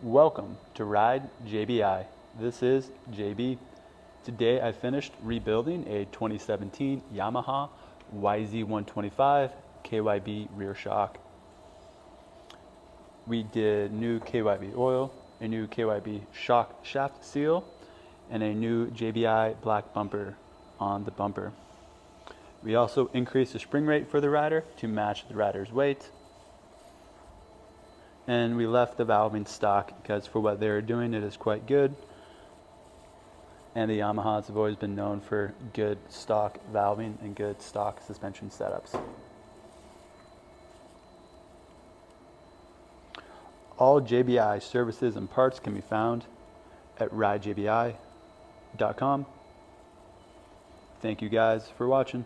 Welcome to Ride JBI. This is JB. Today I finished rebuilding a 2017 Yamaha YZ125 KYB rear shock. We did new KYB oil, a new KYB shock shaft seal, and a new JBI black bumper on the bumper. We also increased the spring rate for the rider to match the rider's weight. And we left the valving stock because for what they were doing, it is quite good. And the Yamahas have always been known for good stock valving and good stock suspension setups. All JBI services and parts can be found at ridejbi.com. Thank you guys for watching.